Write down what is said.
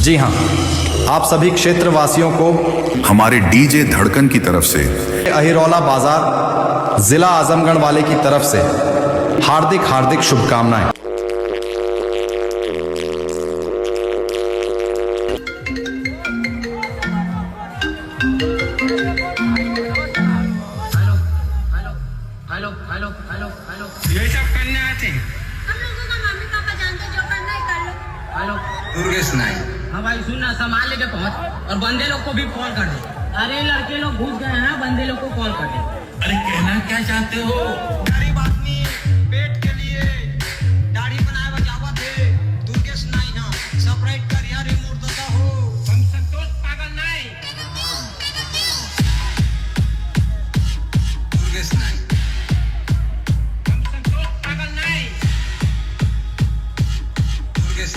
जी हाँ, आप सभी क्षेत्रवासियों को हमारे डीजे धड़कन की तरफ से अहिरौला बाजार जिला आजमगढ़ वाले की तरफ से हार्दिक हार्दिक शुभकामनाएं। हेलो हेलो हेलो हेलो ये सब करने आते हैं हम लोगों का मम्मी पापा जानते जो करना है कर लो। हेलो दुर्गेश नाई। हाँ भाई सुनना, सामान लेके पहुंच और बंदे लोग को भी कॉल कर दे। अरे लड़के लोग घुस गए हैं, बंदे लोग को कॉल कर दे। अरे कहना क्या चाहते हो?